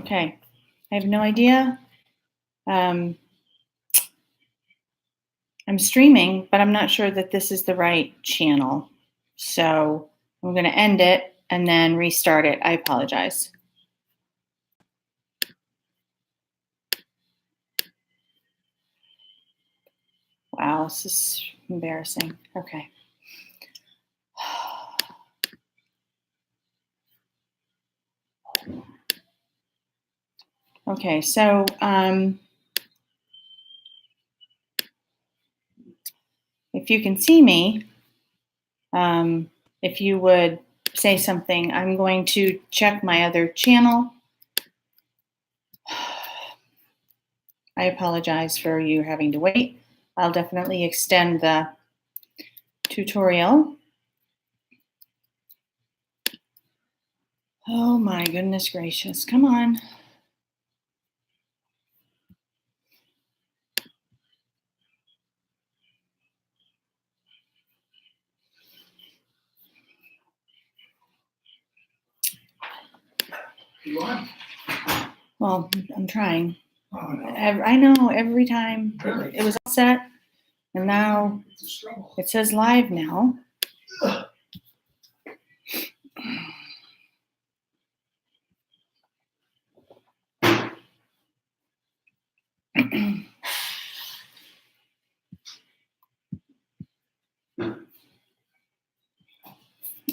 Okay, I have no idea. I'm streaming, but I'm not sure that this is the right channel. So I'm going to end it and then restart it. I apologize. Wow, this is embarrassing. Okay. Okay, so if you can see me, if you would say something, I'm going to check my other channel. I apologize for you having to wait. I'll definitely extend the tutorial. Oh my goodness gracious, come on. You on? Well, I'm trying. Oh, no. I know every time Really? it was all set, and now It's a struggle. it says live now.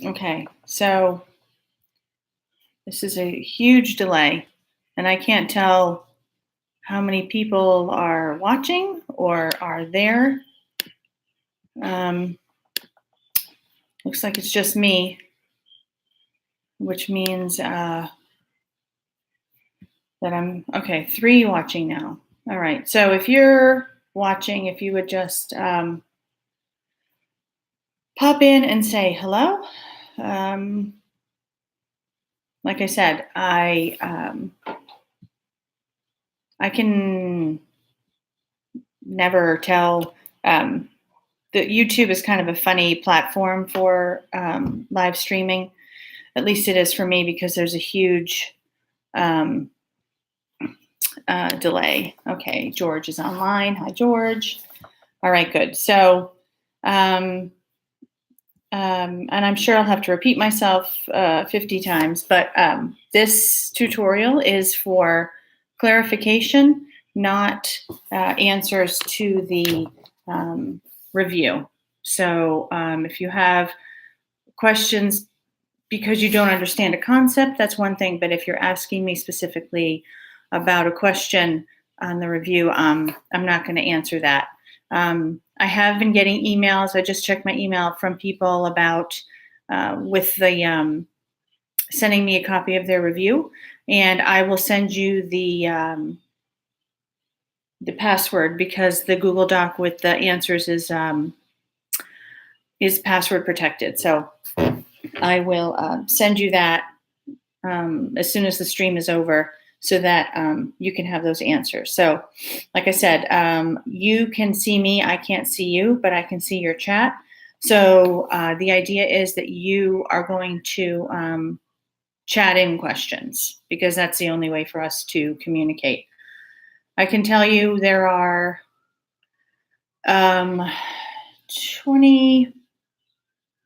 Okay, so this is a huge delay, and I can't tell how many people are watching or are there. Looks like it's just me, which means that I'm, okay, 3 watching now. All right, so if you're watching, if you would just pop in and say hello. Like I said, I can never tell. The YouTube is kind of a funny platform for live streaming. At least it is for me because there's a huge delay. Okay, George is online. Hi, George. All right, good. So, and I'm sure I'll have to repeat myself 50 times, but this tutorial is for clarification, not answers to the review. So if you have questions because you don't understand a concept, that's one thing. But if you're asking me specifically about a question on the review, I'm not going to answer that. I have been getting emails. I just checked my email from people about with the sending me a copy of their review, and I will send you the password because the Google Doc with the answers is password protected. So I will send you that as soon as the stream is over, so that you can have those answers. So, like I said, you can see me. I can't see you, but I can see your chat. So the idea is that you are going to chat in questions because that's the only way for us to communicate. I can tell you there are 20,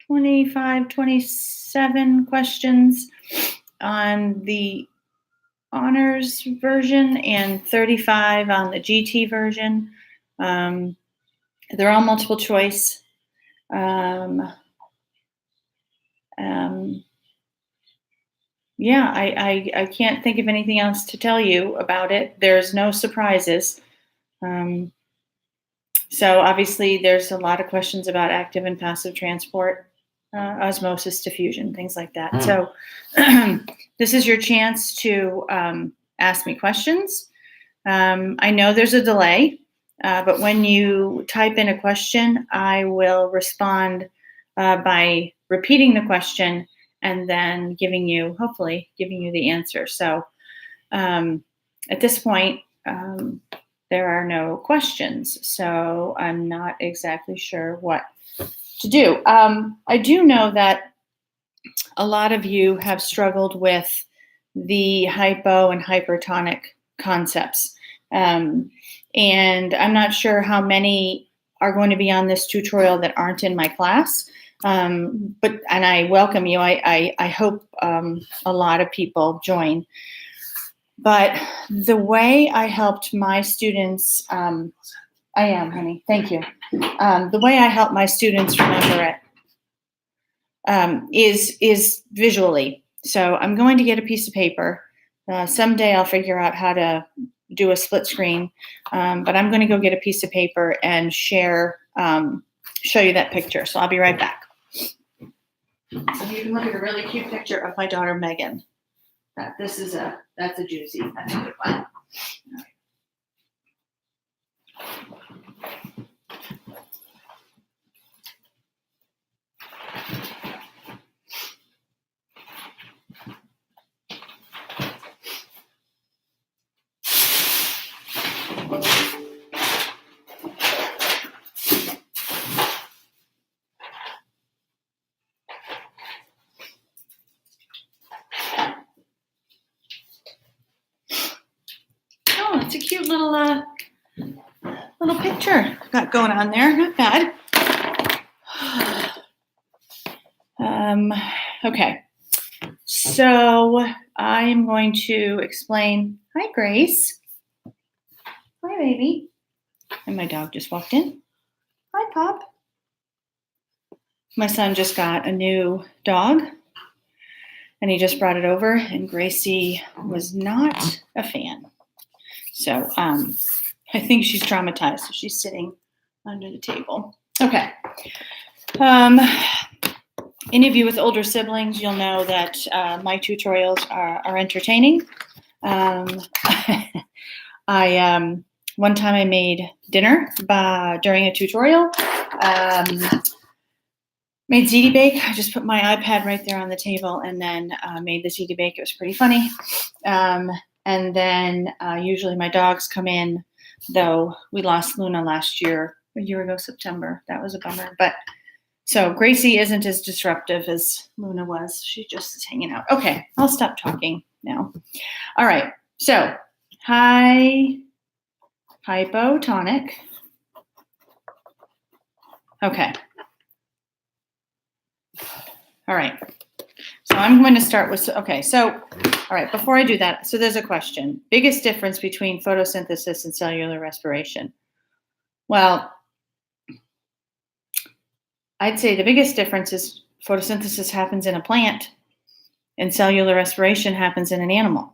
25, 27 questions on the honors version and 35 on the GT version. They're all multiple choice. Yeah, I can't think of anything else to tell you about it. There's no surprises. So obviously there's a lot of questions about active and passive transport, osmosis, diffusion, things like that. So this is your chance to ask me questions. I know there's a delay, but when you type in a question, I will respond by repeating the question and then hopefully giving you the answer. So at this point, there are no questions, so I'm not exactly sure what to do. I do know that a lot of you have struggled with the hypo and hypertonic concepts. And I'm not sure how many are going to be on this tutorial that aren't in my class. And I welcome you. I hope a lot of people join. But the way I helped my students, I am, honey, thank you. The way I help my students remember it is visually. So I'm going to get a piece of paper. Someday I'll figure out how to do a split screen, but I'm going to go get a piece of paper and show you that picture. So I'll be right back. So you can look at a really cute picture of my daughter Megan. That's a doozy. That's a good one. Oh, it's a cute little picture got going on there. Not bad. Okay, so I'm going to explain. Hi, Grace. Hi, baby. And my dog just walked in. Hi, Pop. My son just got a new dog, and he just brought it over, and Gracie was not a fan. So I think she's traumatized, so she's sitting under the table. Okay. Any of you with older siblings, you'll know that my tutorials are entertaining. One time I made dinner during a tutorial. Made ziti bake. I just put my iPad right there on the table and then made the ziti bake. It was pretty funny. And then usually my dogs come in, though we lost Luna last year, a year ago, September. That was a bummer. But so Gracie isn't as disruptive as Luna was. She just is hanging out. Okay, I'll stop talking now. All right. So hypotonic. Okay. All right. So I'm going to start with, okay. So, all right, before I do that, so there's a question. Biggest difference between photosynthesis and cellular respiration? Well, I'd say the biggest difference is photosynthesis happens in a plant and cellular respiration happens in an animal.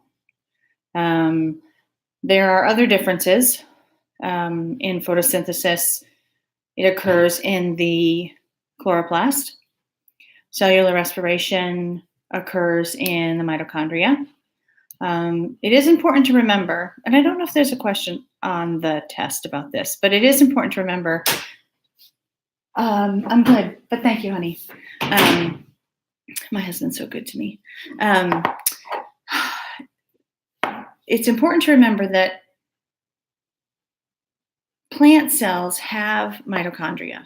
There are other differences in photosynthesis. It occurs in the chloroplast. Cellular respiration occurs in the mitochondria. It is important to remember, and I don't know if there's a question on the test about this, but it is important to remember. I'm good, but thank you, honey. My husband's so good to me. It's important to remember that plant cells have mitochondria.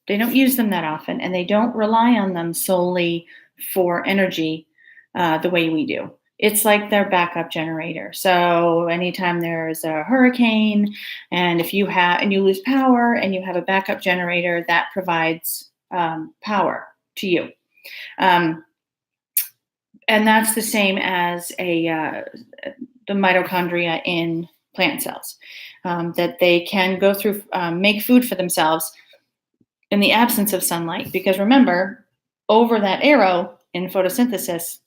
They don't use them that often, and they don't rely on them solely for energy the way we do. It's like their backup generator. So anytime there's a hurricane, and if you lose power and you have a backup generator, that provides power to you. And that's the same as the mitochondria in plant cells, that they can go through, make food for themselves in the absence of sunlight, because remember, over that arrow in photosynthesis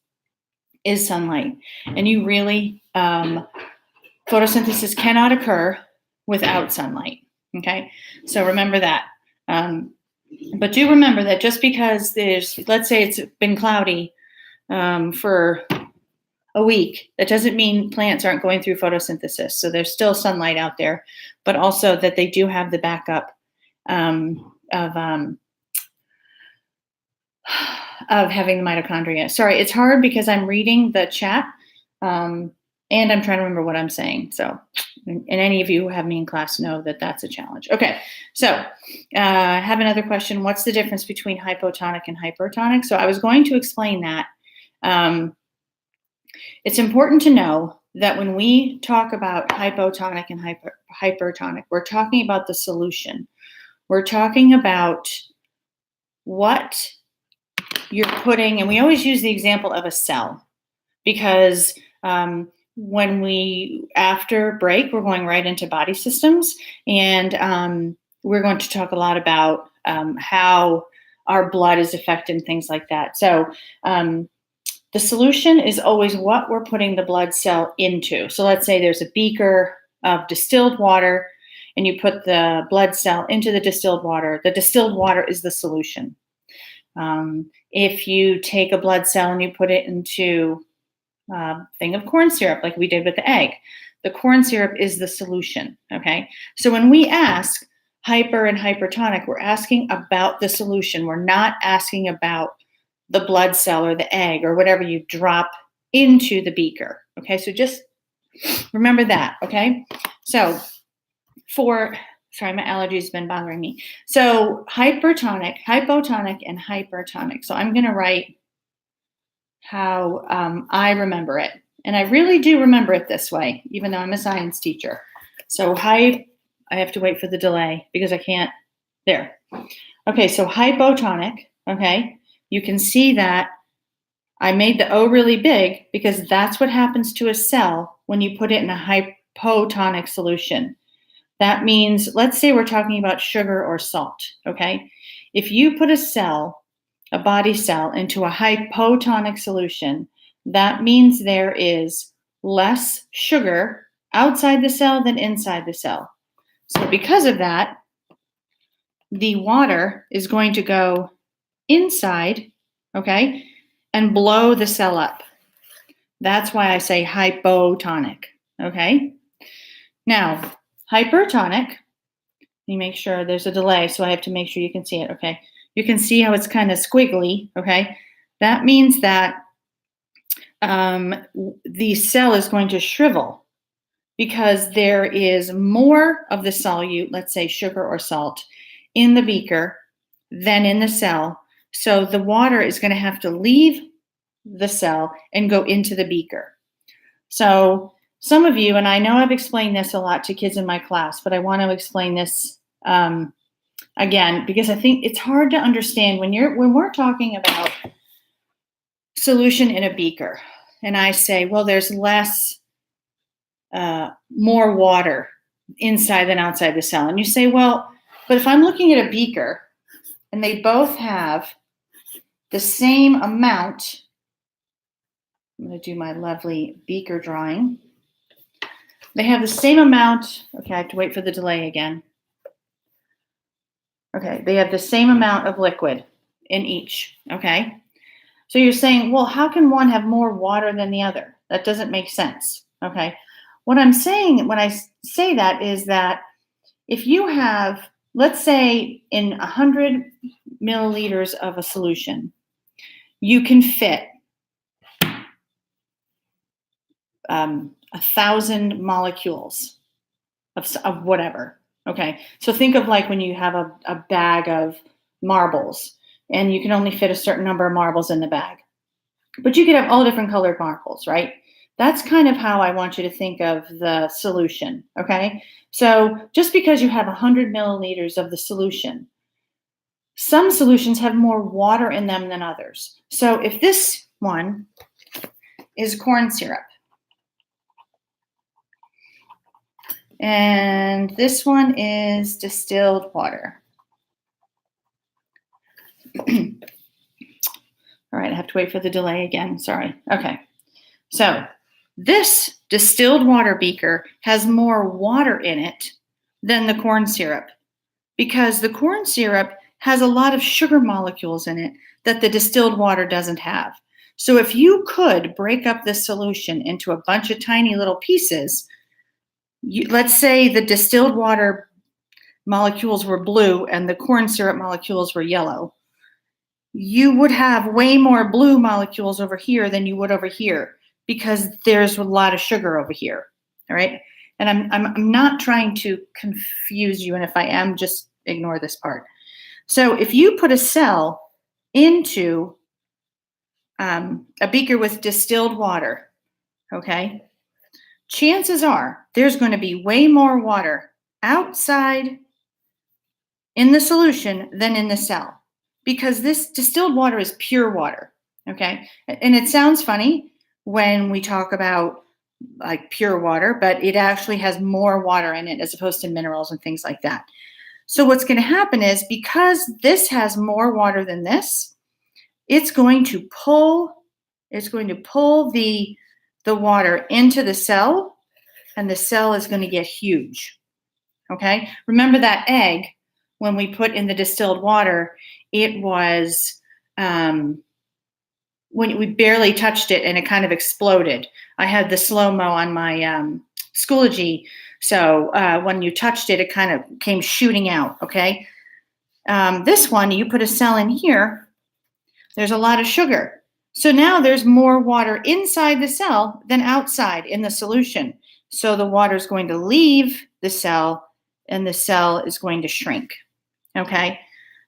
is sunlight, and you really, photosynthesis cannot occur without sunlight, okay? So remember that. But do remember that just because let's say it's been cloudy for a week, that doesn't mean plants aren't going through photosynthesis. So there's still sunlight out there, but also that they do have the backup of having the mitochondria. Sorry, it's hard because I'm reading the chat and I'm trying to remember what I'm saying. So, and any of you who have me in class know that that's a challenge. Okay, so I have another question. What's the difference between hypotonic and hypertonic? So I was going to explain that. it's important to know that when we talk about hypotonic and hypertonic, we're talking about the solution. We're talking about what you're putting, and we always use the example of a cell because when after break, we're going right into body systems, and we're going to talk a lot about how our blood is affected and things like that. So the solution is always what we're putting the blood cell into. So let's say there's a beaker of distilled water, and you put the blood cell into the distilled water. The distilled water is the solution. If you take a blood cell and you put it into a thing of corn syrup, like we did with the egg, the corn syrup is the solution, okay? So when we ask hyper and hypertonic, we're asking about the solution. We're not asking about the blood cell or the egg or whatever you drop into the beaker, okay? So just remember that, okay? So sorry, my allergies been bothering me. So hypotonic, and hypertonic. So I'm going to write how I remember it. And I really do remember it this way, even though I'm a science teacher. So I have to wait for the delay because I can't, there. Okay, so hypotonic, okay? You can see that I made the O really big because that's what happens to a cell when you put it in a hypotonic solution. That means, let's say we're talking about sugar or salt, okay? If you put a body cell, into a hypotonic solution, that means there is less sugar outside the cell than inside the cell. So because of that, the water is going to go inside, okay, and blow the cell up. That's why I say hypotonic, okay? Now, hypertonic, let me make sure there's a delay, so I have to make sure you can see it, okay? You can see how it's kind of squiggly, okay? That means that the cell is going to shrivel because there is more of the solute, let's say sugar or salt, in the beaker than in the cell. So the water is going to have to leave the cell and go into the beaker. So some of you, and I know I've explained this a lot to kids in my class, but I want to explain this again, because I think it's hard to understand when we're talking about solution in a beaker, and I say, well, there's more water inside than outside the cell. And you say, well, but if I'm looking at a beaker and they both have the same amount, I'm going to do my lovely beaker drawing. They have the same amount. Okay, I have to wait for the delay again. Okay, they have the same amount of liquid in each, okay? So you're saying, well, how can one have more water than the other? That doesn't make sense, okay? What I'm saying when I say that is that if you have, let's say in 100 milliliters of a solution, you can fit 1,000 molecules of whatever. Okay, so think of like when you have a bag of marbles and you can only fit a certain number of marbles in the bag, but you could have all different colored marbles, right? That's kind of how I want you to think of the solution, okay? So just because you have 100 milliliters of the solution, some solutions have more water in them than others. So if this one is corn syrup, and this one is distilled water. All right, I have to wait for the delay again, sorry. Okay, so this distilled water beaker has more water in it than the corn syrup because the corn syrup has a lot of sugar molecules in it that the distilled water doesn't have. So if you could break up this solution into a bunch of tiny little pieces, let's say the distilled water molecules were blue and the corn syrup molecules were yellow, you would have way more blue molecules over here than you would over here because there's a lot of sugar over here, all right? And I'm not trying to confuse you, and if I am, just ignore this part. So if you put a cell into a beaker with distilled water, okay, chances are there's going to be way more water outside in the solution than in the cell because this distilled water is pure water, okay? And it sounds funny when we talk about like pure water, but it actually has more water in it as opposed to minerals and things like that. So what's going to happen is because this has more water than this, it's going to pull the water into the cell, and the cell is going to get huge. Okay? Remember that egg, when we put in the distilled water, it was when we barely touched it and it kind of exploded. I had the slow-mo on my Schoology, so when you touched it, it kind of came shooting out, okay? This one, you put a cell in here, there's a lot of sugar. So now there's more water inside the cell than outside in the solution. So the water is going to leave the cell and the cell is going to shrink, okay?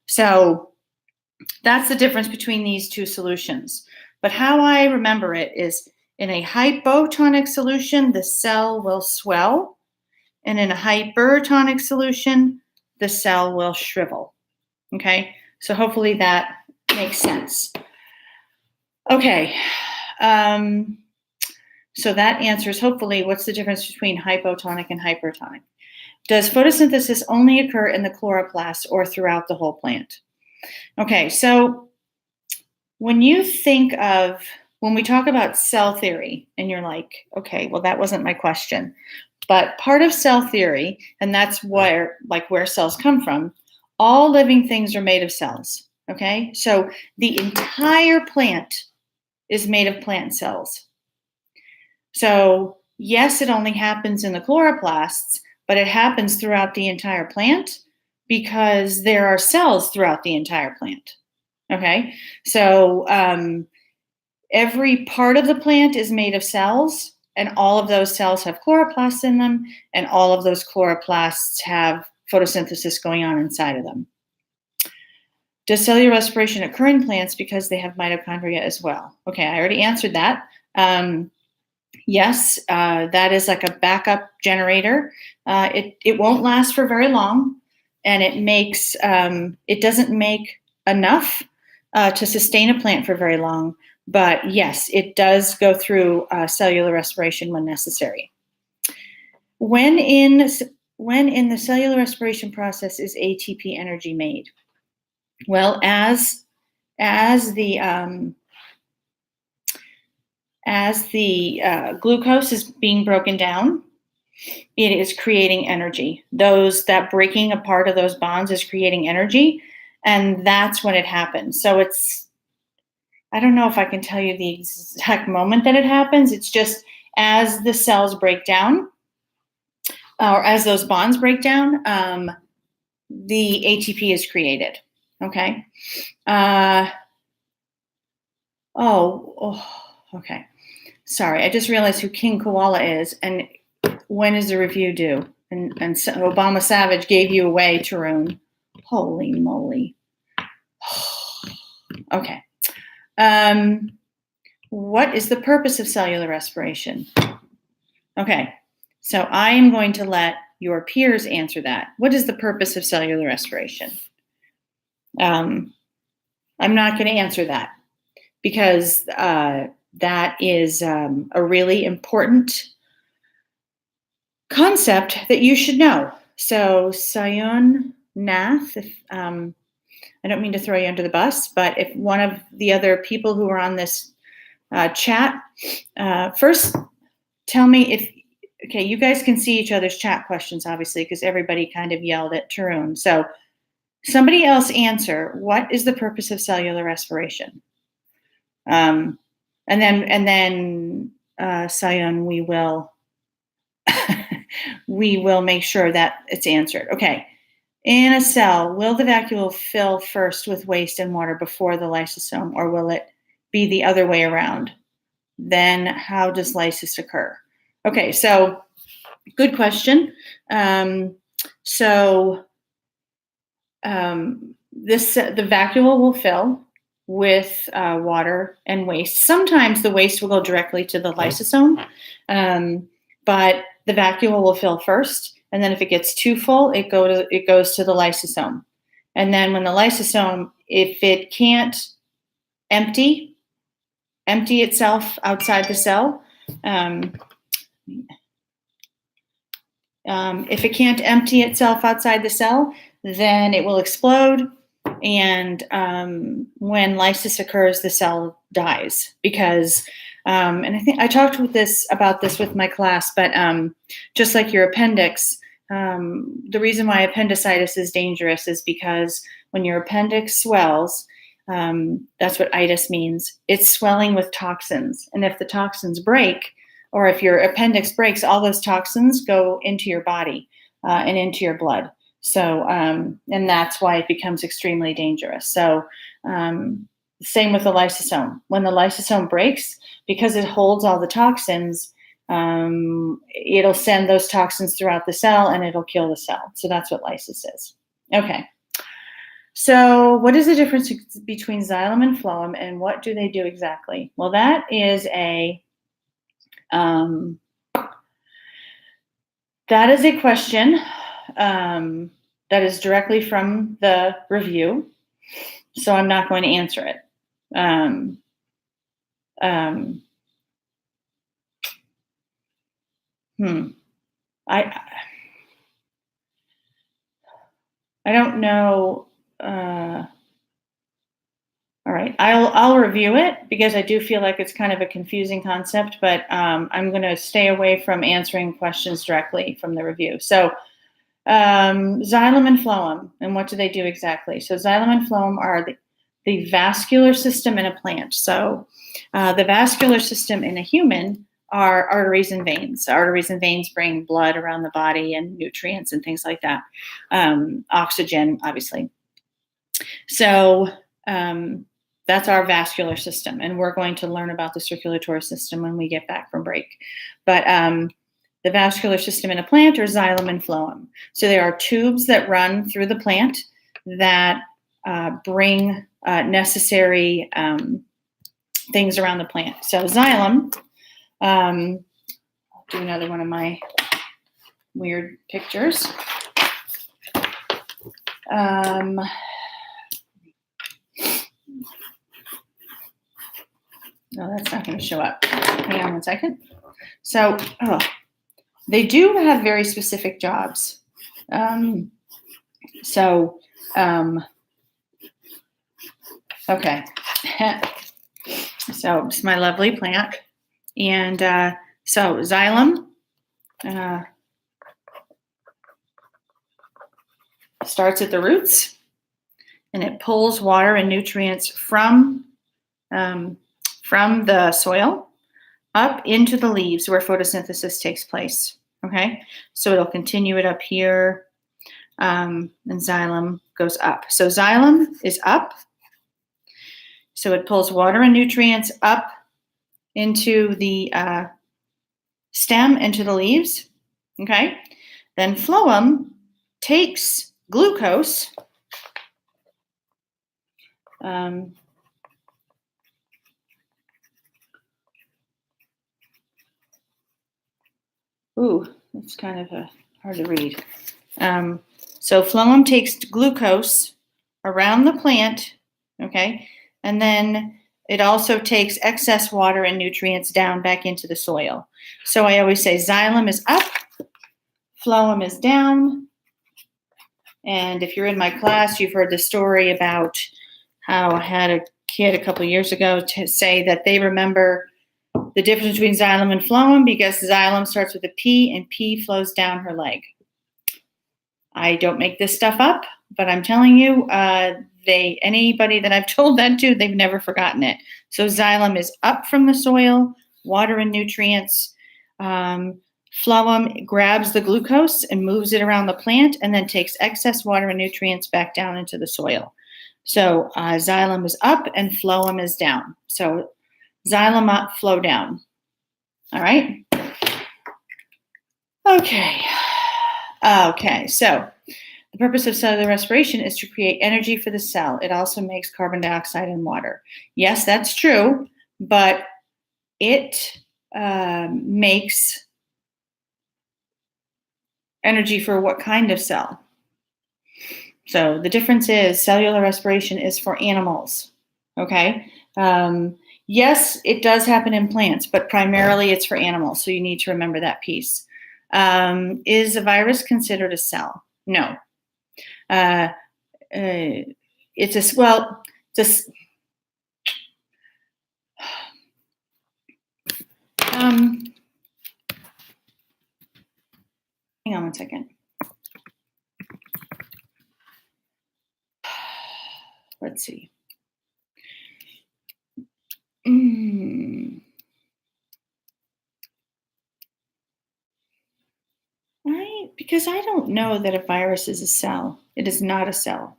So that's the difference between these two solutions. But how I remember it is in a hypotonic solution, the cell will swell. And in a hypertonic solution, the cell will shrivel. Okay, so hopefully that makes sense. Okay, so that answers hopefully what's the difference between hypotonic and hypertonic. Does photosynthesis only occur in the chloroplast or throughout the whole plant? Okay, so when you think of, when we talk about cell theory, and you're like, okay, well, that wasn't my question. But part of cell theory, and that's where cells come from, all living things are made of cells, okay? So the entire plant is made of plant cells. So yes, it only happens in the chloroplasts, but it happens throughout the entire plant because there are cells throughout the entire plant, okay? So every part of the plant is made of cells, and all of those cells have chloroplasts in them, and all of those chloroplasts have photosynthesis going on inside of them. Does cellular respiration occur in plants because they have mitochondria as well? Okay, I already answered that. Yes, that is like a backup generator. It won't last for very long, and it doesn't make enough to sustain a plant for very long. But yes, it does go through cellular respiration when necessary. When in the cellular respiration process is ATP energy made? Well, as the glucose is being broken down, it is creating energy. That breaking apart of those bonds is creating energy, and that's when it happens. So I don't know if I can tell you the exact moment that it happens. It's just as the cells break down, or as those bonds break down, the ATP is created. Okay. Okay. Sorry, I just realized who King Koala is, and when is the review due? And so Obama Savage gave you away, Tarun. Holy moly. Okay. What is the purpose of cellular respiration? Okay, so I am going to let your peers answer that. What is the purpose of cellular respiration? I'm not going to answer that because that is a really important concept that you should know. So Sayun Nath, I don't mean to throw you under the bus, but if one of the other people who are on this chat, first tell me okay, you guys can see each other's chat questions, obviously, because everybody kind of yelled at Tarun. So somebody else answer, what is the purpose of cellular respiration? And then Sayun, we will make sure that it's answered. Okay. In a cell, will the vacuole fill first with waste and water before the lysosome, or will it be the other way around? Then how does lysis occur? Okay, so good question. The vacuole will fill with water and waste. Sometimes the waste will go directly to the lysosome, but the vacuole will fill first, and then if it gets too full, it goes to the lysosome. And then when the lysosome, if it can't empty itself outside the cell, if it can't empty itself outside the cell, then it will explode. And when lysis occurs, the cell dies because, and I think I talked about this with my class, but just like your appendix, the reason why appendicitis is dangerous is because when your appendix swells, that's what itis means. It's swelling with toxins. And if the toxins break, or if your appendix breaks, all those toxins go into your body and into your blood. So, and that's why it becomes extremely dangerous. So, same with the lysosome. When the lysosome breaks, because it holds all the toxins, it'll send those toxins throughout the cell and it'll kill the cell. So that's what lysis is. Okay. So what is the difference between xylem and phloem, and what do they do exactly? Well, that is a question that is directly from the review, so I'm not going to answer it. I don't know. All right, I'll review it because I do feel like it's kind of a confusing concept, but I'm going to stay away from answering questions directly from the review. So xylem and phloem, and what do they do exactly? So xylem and phloem are the vascular system in a plant. So the vascular system in a human are arteries and veins. Arteries and veins bring blood around the body and nutrients and things like that. Oxygen, obviously. So that's our vascular system, and we're going to learn about the circulatory system when we get back from break. But the vascular system in a plant are xylem and phloem. So there are tubes that run through the plant that bring necessary things around the plant. So xylem, I'll do another one of my weird pictures. No, that's not going to show up. Hang on one second. So they do have very specific jobs. Okay. So it's my lovely plant. And so xylem starts at the roots, and it pulls water and nutrients from the soil up into the leaves where photosynthesis takes place. Okay, so it'll continue it up here, and xylem goes up. So xylem is up, so it pulls water and nutrients up into the stem, into the leaves. Okay, then phloem takes glucose. That's kind of hard to read. So phloem takes glucose around the plant, okay, and then it also takes excess water and nutrients down back into the soil. So I always say xylem is up, phloem is down. And if you're in my class, you've heard the story about how I had a kid a couple years ago to say that they remember the difference between xylem and phloem because xylem starts with a P and P flows down her leg. I don't make this stuff up, but I'm telling you, anybody that I've told that to, they've never forgotten it. So xylem is up from the soil, water and nutrients. Phloem grabs the glucose and moves it around the plant and then takes excess water and nutrients back down into the soil. So xylem is up and phloem is down. So xylem up, flow down. All right. Okay. So The purpose of cellular respiration is to create energy for the cell. It also makes carbon dioxide and water. Yes, that's true, but it makes energy for what kind of cell? So the difference is cellular respiration is for animals, okay? Yes, it does happen in plants, but primarily it's for animals, so you need to remember that piece. Is a virus considered a cell? No. It's a, well, it's a, hang on one second. Let's see. Because I don't know that a virus is a cell. It is not a cell.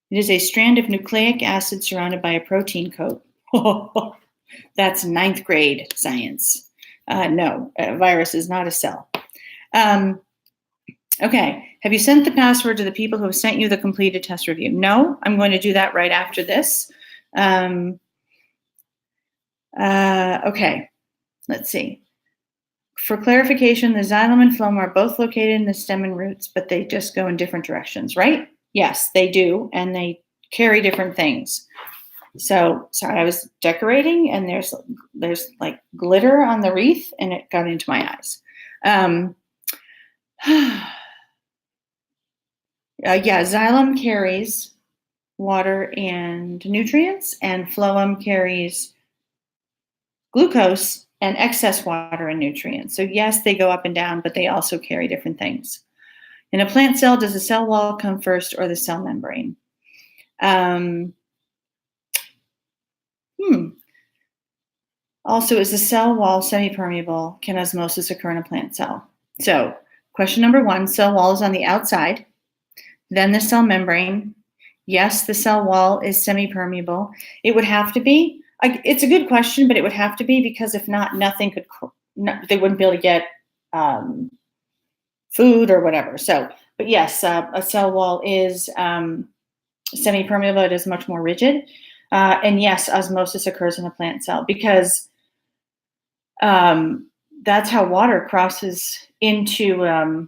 It is a strand of nucleic acid surrounded by a protein coat. That's 9th grade science. No, a virus is not a cell. Okay, have you sent the password to the people who have sent you the completed test review? No, I'm going to do that right after this. Okay, let's see. For clarification, the xylem and phloem are both located in the stem and roots, but they just go in different directions, right? Yes, they do, and they carry different things. So, sorry, I was decorating, and there's like glitter on the wreath, and it got into my eyes. Yeah, xylem carries water and nutrients, and phloem carries glucose and excess water and nutrients. So yes, they go up and down, but they also carry different things. In a plant cell, does the cell wall come first or the cell membrane? Also, is the cell wall semi-permeable? Can osmosis occur in a plant cell? So question number 1, cell wall is on the outside, then the cell membrane. Yes, the cell wall is semi-permeable. It would have to be. It's a good question, but it would have to be, because if not, nothing could, they wouldn't be able to get food or whatever. So, but yes, a cell wall is semi-permeable. It is much more rigid. And yes, osmosis occurs in a plant cell, because that's how water crosses into a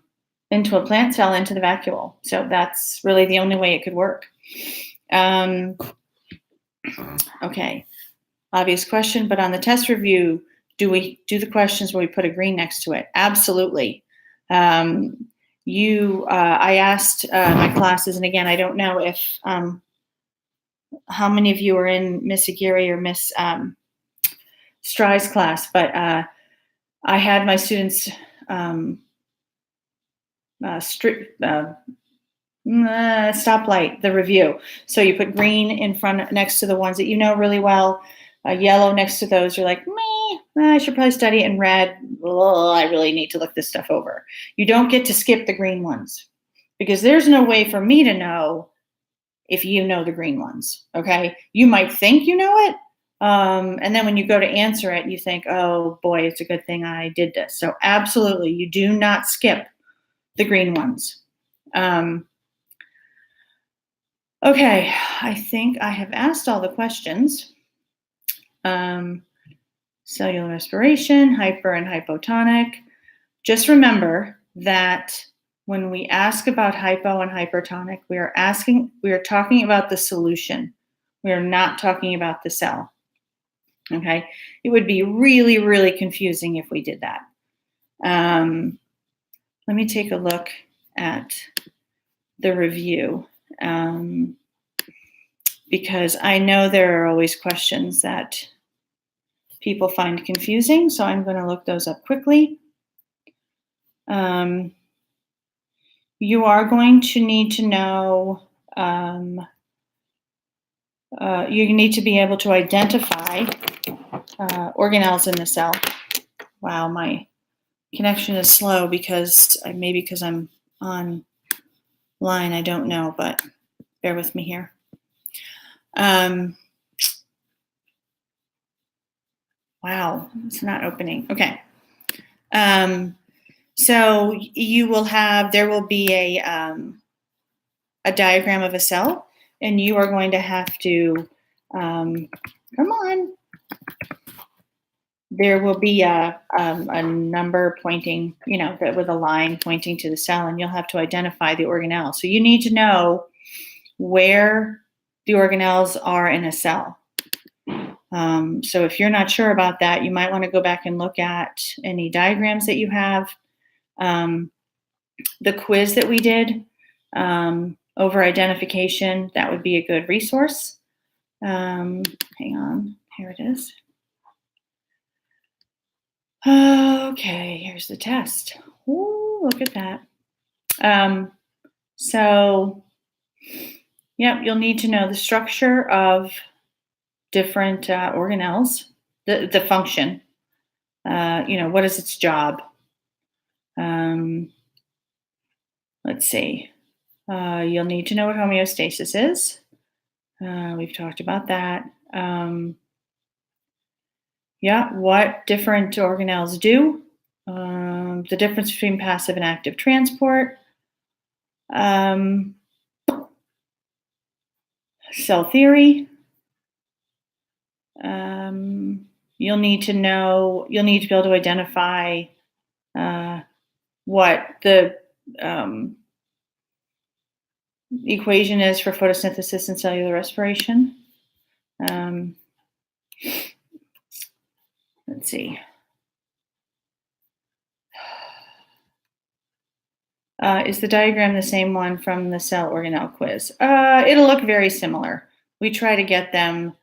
plant cell, into the vacuole. So that's really the only way it could work. Okay. Obvious question, but on the test review, do we do the questions where we put a green next to it? Absolutely. I asked my classes, and again, I don't know if how many of you are in Miss Aguirre or Miss Strye's class, but I had my students stoplight the review. So you put green in front next to the ones that you know really well. Yellow next to those, you're like, I should probably study it. And red, I really need to look this stuff over. You don't get to skip the green ones, because there's no way for me to know if you know the green ones, okay? You might think you know it, and then when you go to answer it, you think, oh boy, it's a good thing I did this. So absolutely, you do not skip the green ones. Okay, I think I have asked all the questions. Cellular respiration, hyper and hypotonic. Just remember that when we ask about hypo and hypertonic, we are talking about the solution. We are not talking about the cell. Okay, it would be really, really confusing if we did that. Let me take a look at the review, because I know there are always questions that people find confusing, so I'm going to look those up quickly. You are going to need to know, you need to be able to identify organelles in the cell. Wow, my connection is slow maybe because I'm online, I don't know, but bear with me here. Wow, it's not opening. Okay. So there will be a diagram of a cell, and you are going to have to, come on. There will be a number pointing, with a line pointing to the cell, and you'll have to identify the organelle. So you need to know where the organelles are in a cell. So if you're not sure about that, you might want to go back and look at any diagrams that you have. The quiz that we did over identification, that would be a good resource. Hang on, here it is. Okay, here's the test. Ooh, look at that. So, yep, you'll need to know the structure of different organelles, the function. What is its job? Let's see. You'll need to know what homeostasis is. We've talked about that. What different organelles do. The difference between passive and active transport. Cell theory. You'll need to be able to identify what the equation is for photosynthesis and cellular respiration. Let's see. Is the diagram the same one from the cell organelle quiz? It'll look very similar. We try to get them.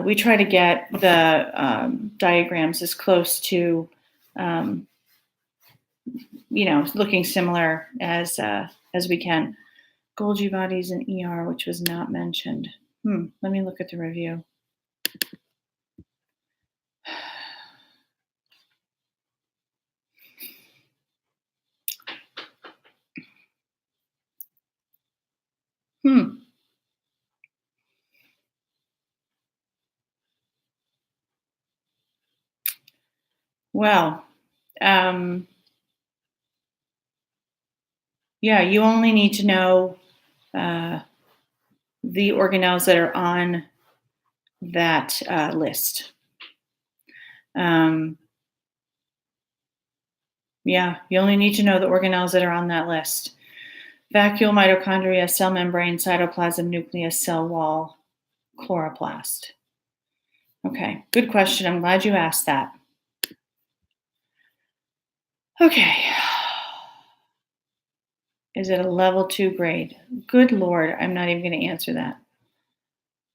We try to get the diagrams as close to, looking similar as we can. Golgi bodies and ER, which was not mentioned. Let me look at the review. Well, you only need to know the organelles that are on that list. You only need to know the organelles that are on that list. Vacuole, mitochondria, cell membrane, cytoplasm, nucleus, cell wall, chloroplast. Okay, good question. I'm glad you asked that. Okay. Is it a level 2 grade? Good Lord, I'm not even going to answer that.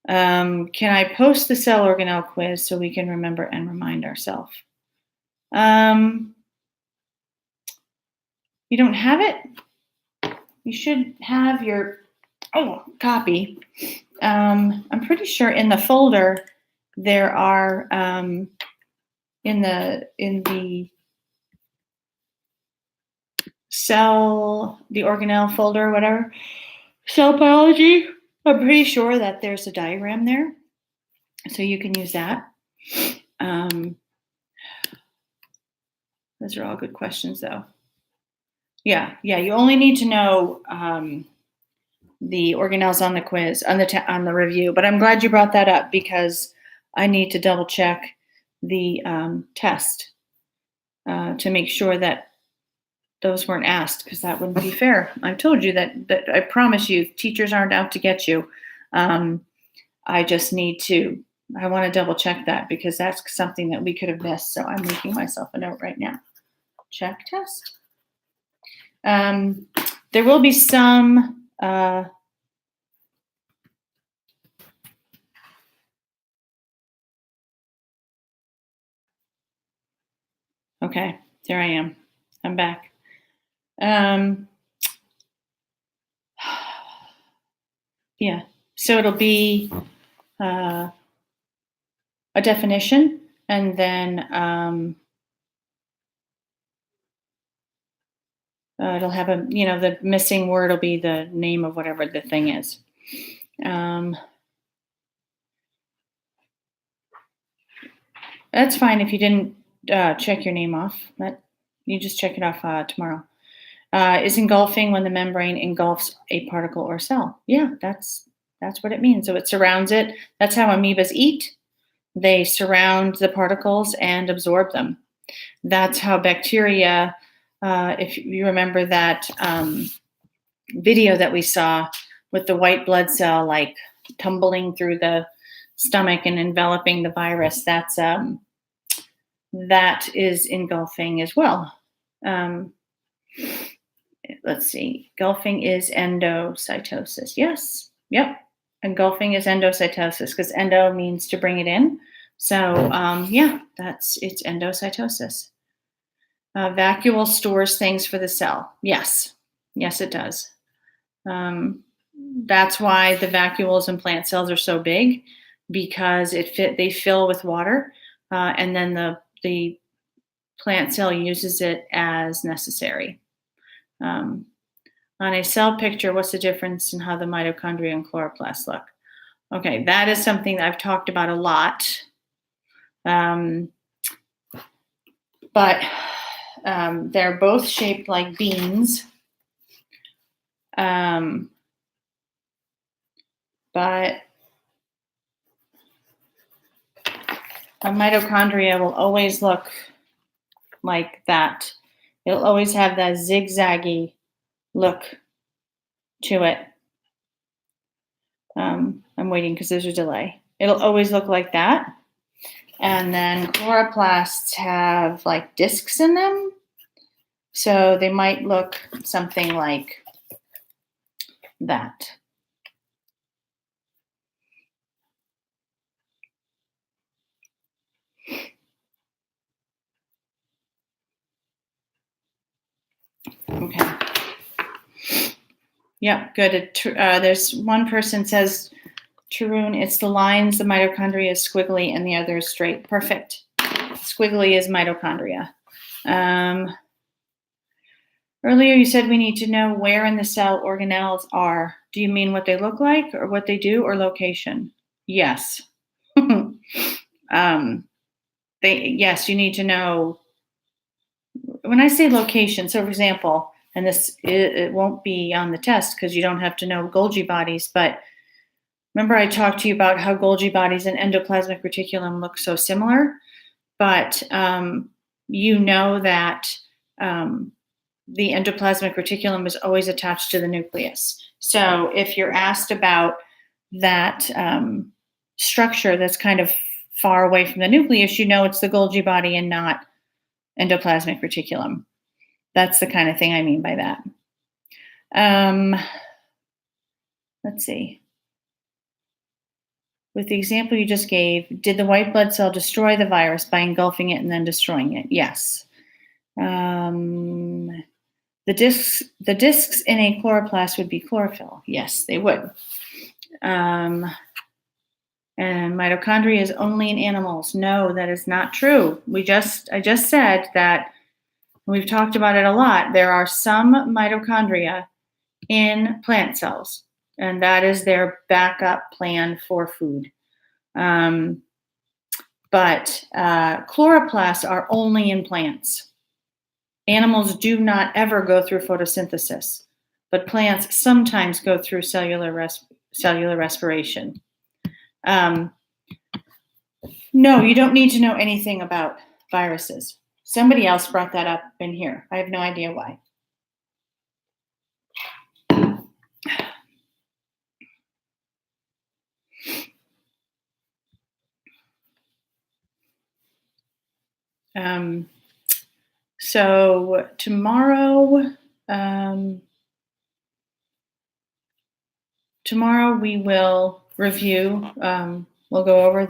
Can I post the cell organelle quiz so we can remember and remind ourselves? You don't have it? You should have your copy. I'm pretty sure in the folder there are in the cell, the organelle folder, whatever, cell biology. I'm pretty sure that there's a diagram there, so you can use that. Those are all good questions, though. Yeah. You only need to know the organelles on the quiz, on the review. But I'm glad you brought that up because I need to double check the test to make sure that those weren't asked, because that wouldn't be fair. I told you that I promise you, teachers aren't out to get you. I just need to. I want to double check that because that's something that we could have missed. So I'm making myself a note right now. Check test. There will be some. Okay, there I am. I'm back. So it'll be a definition, and then it'll have the missing word will be the name of whatever the thing is. That's fine if you didn't check your name off. That you just check it off tomorrow. Is engulfing when the membrane engulfs a particle or cell. Yeah, that's what it means. So it surrounds it. That's how amoebas eat. They surround the particles and absorb them. That's how bacteria, if you remember that video that we saw with the white blood cell like tumbling through the stomach and enveloping the virus, that is engulfing as well. Let's see. Engulfing is endocytosis. Yes. Yep. Engulfing is endocytosis because endo means to bring it in. So yeah, it's endocytosis. Vacuole stores things for the cell. Yes. Yes, it does. That's why the vacuoles in plant cells are so big, because they fill with water, and then the plant cell uses it as necessary. On a cell picture, what's the difference in how the mitochondria and chloroplast look? Okay, that is something that I've talked about a lot. But they're both shaped like beans. But a mitochondria will always look like that. It'll always have that zigzaggy look to it. I'm waiting because there's a delay. It'll always look like that. And then chloroplasts have like discs in them. So they might look something like that. Okay. Yep, good. There's one person says, Tarun, it's the lines, the mitochondria is squiggly and the other is straight. Perfect. Squiggly is mitochondria. Earlier you said we need to know where in the cell organelles are. Do you mean what they look like or what they do or location? Yes. Yes, you need to know. When I say location, so for example, and it won't be on the test because you don't have to know Golgi bodies, but remember I talked to you about how Golgi bodies and endoplasmic reticulum look so similar, but you know that the endoplasmic reticulum is always attached to the nucleus. So if you're asked about that structure that's kind of far away from the nucleus, you know it's the Golgi body and not endoplasmic reticulum. That's the kind of thing I mean by that. Let's see. With the example you just gave, did the white blood cell destroy the virus by engulfing it and then destroying it? Yes. The discs in a chloroplast would be chlorophyll. Yes, they would. And mitochondria is only in animals. No, that is not true. I just said that, we've talked about it a lot. There are some mitochondria in plant cells, and that is their backup plan for food. But chloroplasts are only in plants. Animals do not ever go through photosynthesis, but plants sometimes go through cellular respiration. No, you don't need to know anything about viruses. Somebody else brought that up in here. I have no idea why. So tomorrow we will review. We'll go over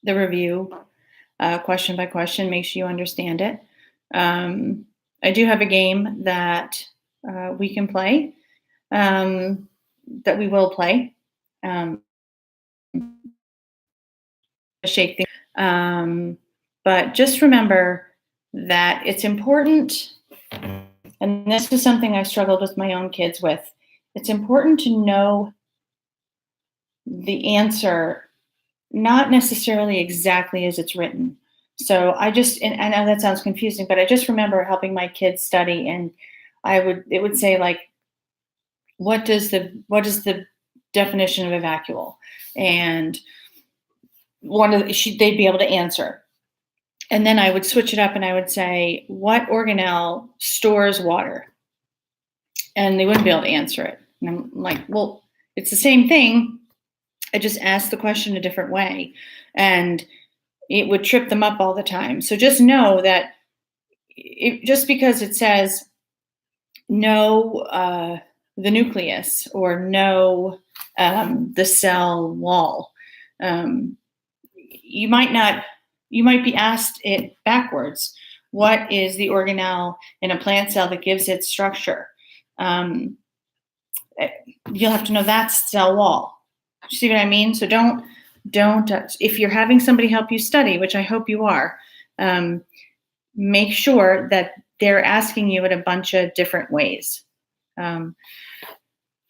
the review question by question. Make sure you understand it. I do have a game that we can play. That we will play. Shake things. But just remember that it's important, and this is something I've struggled with my own kids with. It's important to know the answer not necessarily exactly as it's written. So and I know that sounds confusing, but I just remember helping my kids study, and it would say like, what is the definition of a vacuole? And they'd be able to answer. And then I would switch it up and I would say, what organelle stores water? And they wouldn't be able to answer it. And I'm like, well, it's the same thing. I just asked the question a different way. And it would trip them up all the time. So just know that just because it says no the nucleus or no the cell wall, you might be asked it backwards. What is the organelle in a plant cell that gives it structure? You'll have to know that's cell wall. See what I mean? So don't if you're having somebody help you study, which I hope you are, make sure that they're asking you in a bunch of different ways. Do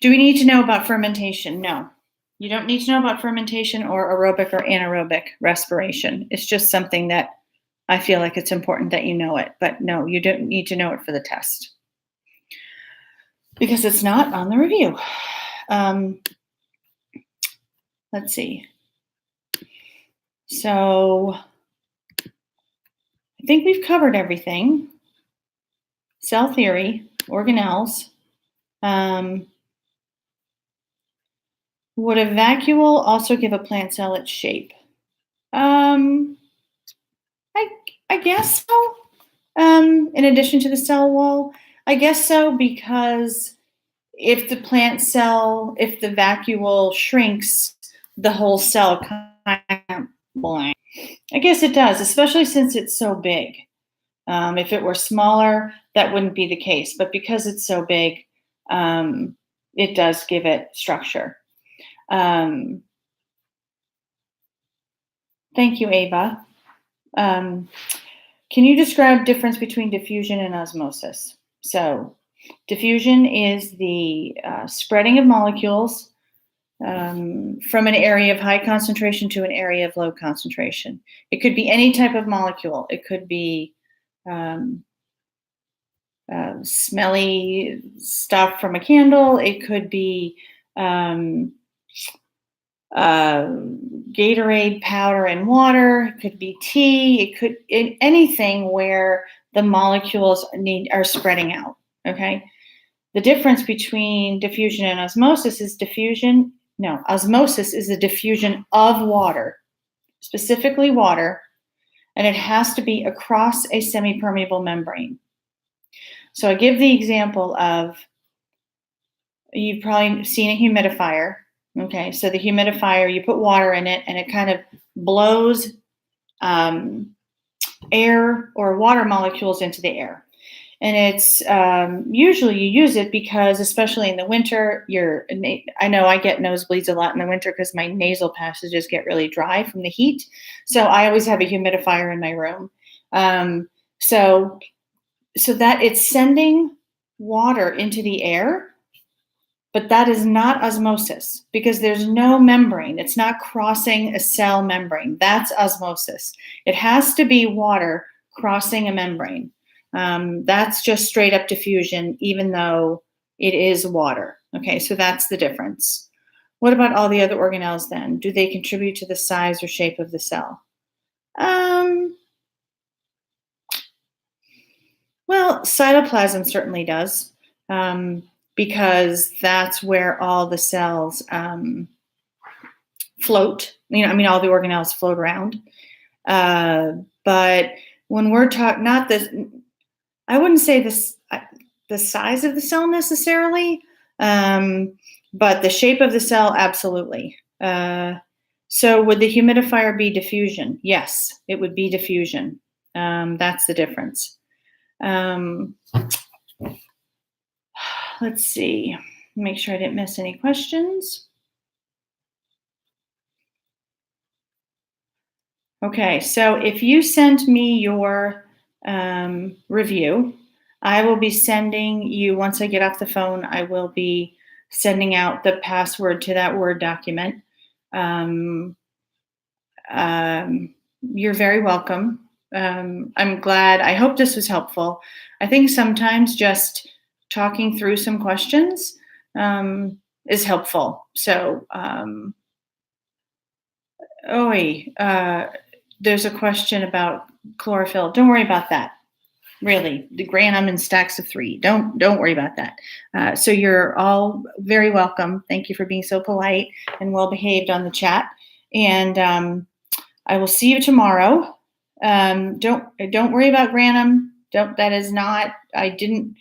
we need to know about fermentation? No. You don't need to know about fermentation or aerobic or anaerobic respiration. It's just something that I feel like it's important that you know it. But no, you don't need to know it for the test because it's not on the review. Let's see. So I think we've covered everything. Cell theory, organelles. Would a vacuole also give a plant cell its shape? I guess so. In addition to the cell wall, I guess so, because if the vacuole shrinks, the whole cell kind of blank. I guess it does, especially since it's so big. If it were smaller, that wouldn't be the case. But because it's so big, it does give it structure. Thank you, Ava. Can you describe difference between diffusion and osmosis? So diffusion is the spreading of molecules from an area of high concentration to an area of low concentration. It could be any type of molecule. It could be smelly stuff from a candle. It could be Gatorade powder and water. It could be tea. It could anything where the molecules are spreading out. Okay. The difference between diffusion and osmosis is osmosis is the diffusion of water, specifically water, and it has to be across a semi-permeable membrane. So I give the example of, you've probably seen a humidifier. Okay, so the humidifier, you put water in it and it kind of blows air or water molecules into the air. And it's usually you use it because, especially in the winter, I know I get nosebleeds a lot in the winter because my nasal passages get really dry from the heat. So I always have a humidifier in my room. So that it's sending water into the air, but that is not osmosis because there's no membrane. It's not crossing a cell membrane. That's osmosis. It has to be water crossing a membrane. That's just straight up diffusion, even though it is water. Okay, so that's the difference. What about all the other organelles then? Do they contribute to the size or shape of the cell? Well, cytoplasm certainly does, because that's where all the cells float. All the organelles float around. But when we're talking, I wouldn't say the size of the cell necessarily, but the shape of the cell, absolutely. So would the humidifier be diffusion? Yes, it would be diffusion. That's the difference. Let's see, make sure I didn't miss any questions. Okay, so if you send me your review, I will be sending you, once I get off the phone, I will be sending out the password to that Word document. you're very welcome. I'm glad. I hope this was helpful. I think sometimes just talking through some questions is helpful. So, there's a question about chlorophyll. Don't worry about that. Really, the Granum in stacks of 3. Don't worry about that. So you're all very welcome. Thank you for being so polite and well behaved on the chat. And I will see you tomorrow. Don't worry about Granum. That is not. I didn't.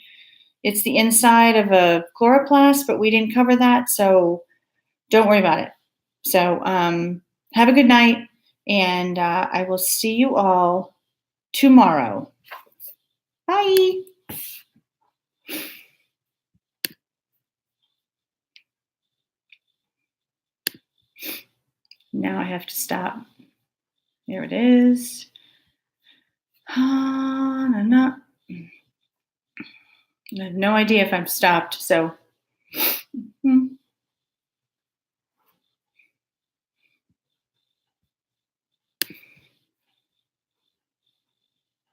It's the inside of a chloroplast, but we didn't cover that, so don't worry about it. So have a good night, and I will see you all tomorrow. Bye. Now I have to stop. There it is. I have no idea if I'm stopped, so